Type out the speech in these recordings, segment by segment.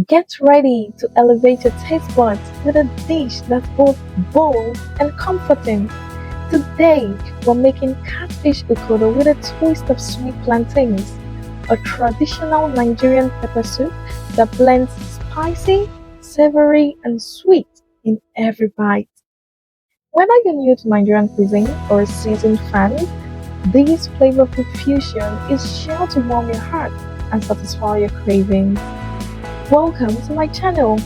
Get ready to elevate your taste buds with a dish that's both bold and comforting. Today, we're making catfish ukodo with a twist of sweet plantains, a traditional Nigerian pepper soup that blends spicy, savory, and sweet in every bite. Whether you're new to Nigerian cuisine or a seasoned fan, this flavorful fusion is sure to warm your heart and satisfy your cravings. Welcome to my channel.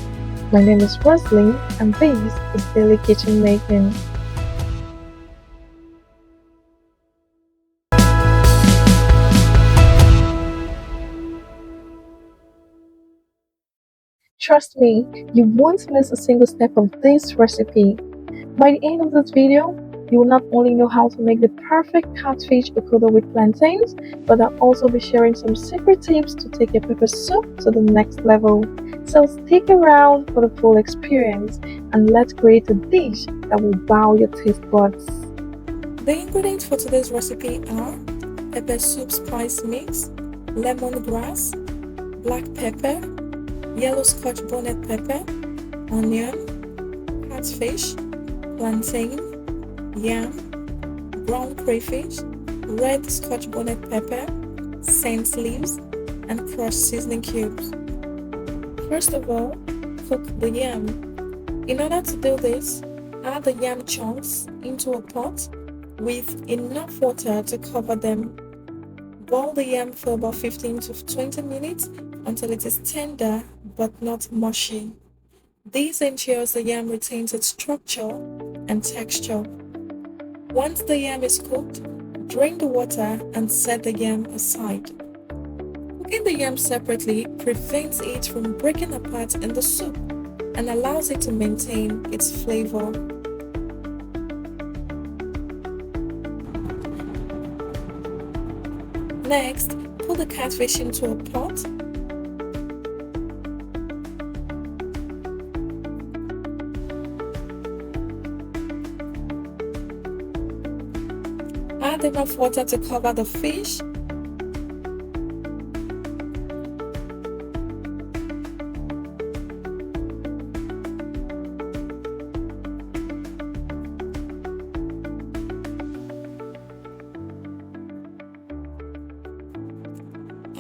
My name is Roslyn and this is Daily Kitchen Making. Trust me, you won't miss a single step of this recipe. By the end of this video, you will not only know how to make the perfect catfish ukodo with plantains, but I'll also be sharing some secret tips to take your pepper soup to the next level. So stick around for the full experience and let's create a dish that will wow your taste buds. The ingredients for today's recipe are pepper soup spice mix, lemongrass, black pepper, yellow scotch bonnet pepper, onion, catfish, plantain, yam, brown crayfish, red scotch bonnet pepper, scent leaves, and crushed seasoning cubes. First of all, cook the yam. In order to do this, add the yam chunks into a pot with enough water to cover them. Boil the yam for about 15 to 20 minutes until it is tender but not mushy. This ensures the yam retains its structure and texture. Once the yam is cooked, drain the water and set the yam aside. Cooking the yam separately prevents it from breaking apart in the soup and allows it to maintain its flavor. Next, put the catfish into a pot. Add enough water to cover the fish.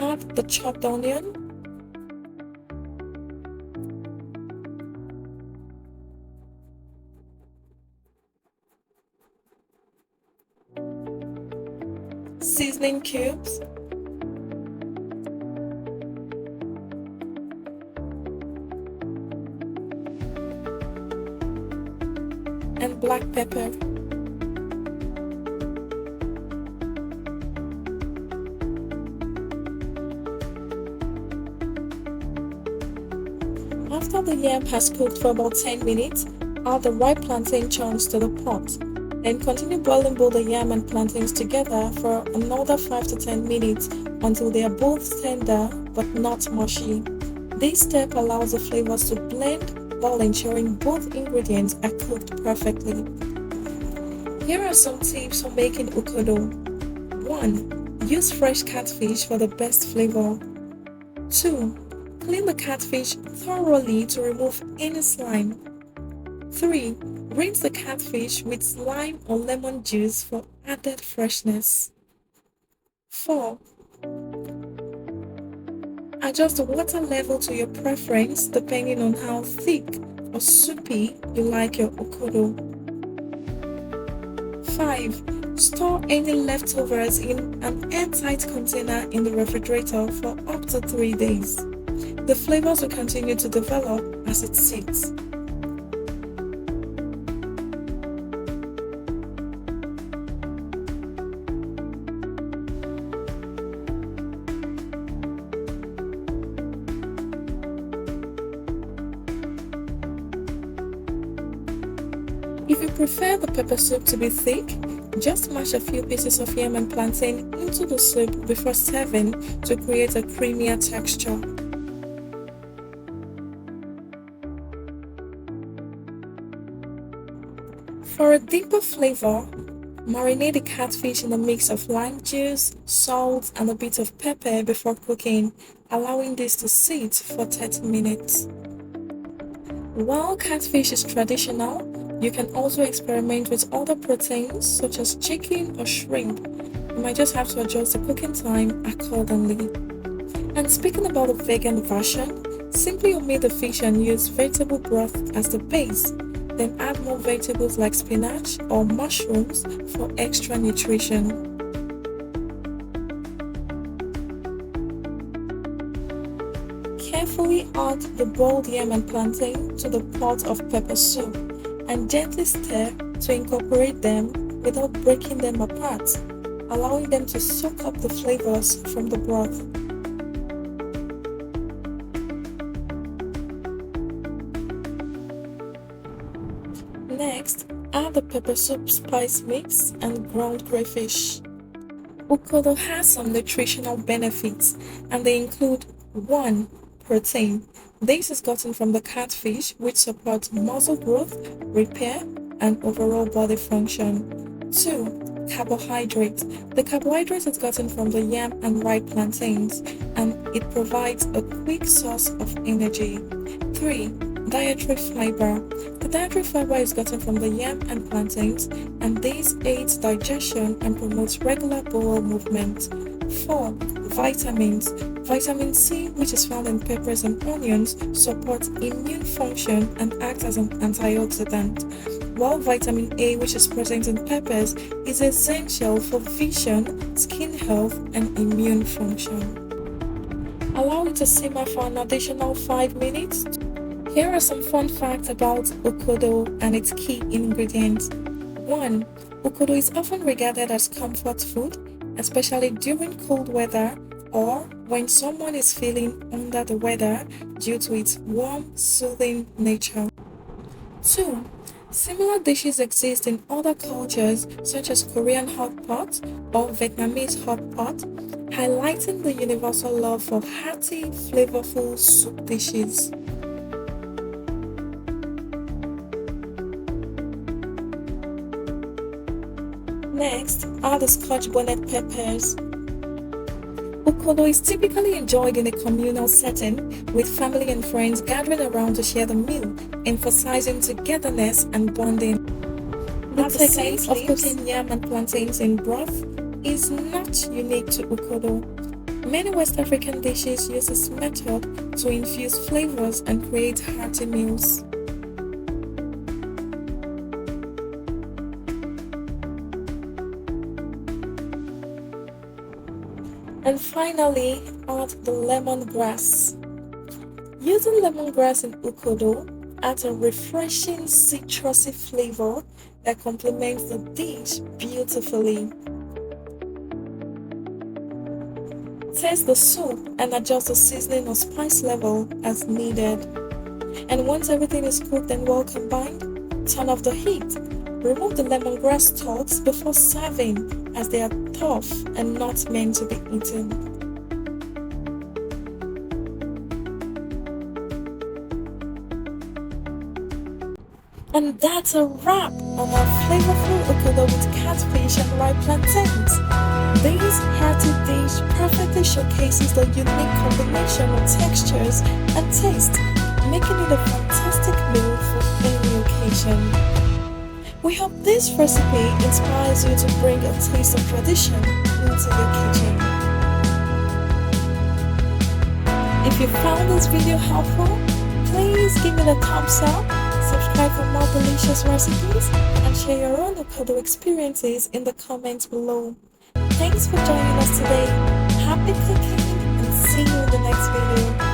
Add the chopped onion. Seasoning cubes. And black pepper. After the yam has cooked for about 10 minutes, add the ripe plantain chunks to the pot. Then continue boiling both the yam and plantains together for another 5 to 10 minutes until they are both tender but not mushy. This step allows the flavors to blend while ensuring both ingredients are cooked perfectly. Here are some tips for making ukodo. 1. Use fresh catfish for the best flavor. 2. Clean the catfish thoroughly to remove any slime. 3. Rinse the catfish with lime or lemon juice for added freshness. 4. Adjust the water level to your preference depending on how thick or soupy you like your ukodo. 5. Store any leftovers in an airtight container in the refrigerator for up to 3 days. The flavors will continue to develop as it sits. If you prefer the pepper soup to be thick, just mash a few pieces of yam and plantain into the soup before serving to create a creamier texture. For a deeper flavor, marinate the catfish in a mix of lime juice, salt, and a bit of pepper before cooking, allowing this to sit for 30 minutes. While catfish is traditional, you can also experiment with other proteins such as chicken or shrimp. You might just have to adjust the cooking time accordingly. And speaking about the vegan version, simply omit the fish and use vegetable broth as the base. Then add more vegetables like spinach or mushrooms for extra nutrition. Carefully add the boiled yam and plantain to the pot of pepper soup and gently stir to incorporate them without breaking them apart, allowing them to soak up the flavors from the broth. Next, add the pepper soup spice mix and ground crayfish. UKODO has some nutritional benefits, and they include 1. Protein. This is gotten from the catfish, which supports muscle growth, repair, and overall body function. 2. Carbohydrate. The carbohydrate is gotten from the yam and ripe plantains, and it provides a quick source of energy. 3. Dietary fiber. The dietary fiber is gotten from the yam and plantains, and this aids digestion and promotes regular bowel movement. 4. Vitamins. Vitamin C, which is found in peppers and onions, supports immune function and acts as an antioxidant, while vitamin A, which is present in peppers, is essential for vision, skin health, and immune function. Allow it to simmer for an additional 5 minutes. Here are some fun facts about UKODO and its key ingredients. 1. UKODO is often regarded as comfort food, especially during cold weather or when someone is feeling under the weather due to its warm, soothing nature. 2. Similar dishes exist in other cultures such as Korean hot pot or Vietnamese hot pot, highlighting the universal love for hearty, flavorful soup dishes. Next are the Scotch bonnet peppers. UKODO is typically enjoyed in a communal setting, with family and friends gathering around to share the meal, emphasizing togetherness and bonding. The technique of cooking yam and plantains in broth is not unique to UKODO. Many West African dishes use this method to infuse flavors and create hearty meals. And finally, add the lemongrass. Using lemongrass in UKODO adds a refreshing citrusy flavor that complements the dish beautifully. Taste the soup and adjust the seasoning or spice level as needed. And once everything is cooked and well combined, turn off the heat. Remove the lemongrass stalks before serving, as they are tough and not meant to be eaten. And that's a wrap on our flavorful UKODO with catfish and ripe plantains. This hearty dish perfectly showcases the unique combination of textures and taste, making it a fantastic meal for any occasion. We hope this recipe inspires you to bring a taste of tradition into your kitchen. If you found this video helpful, please give it a thumbs up, subscribe for more delicious recipes, and share your own UKODO experiences in the comments below. Thanks for joining us today. Happy cooking, and see you in the next video.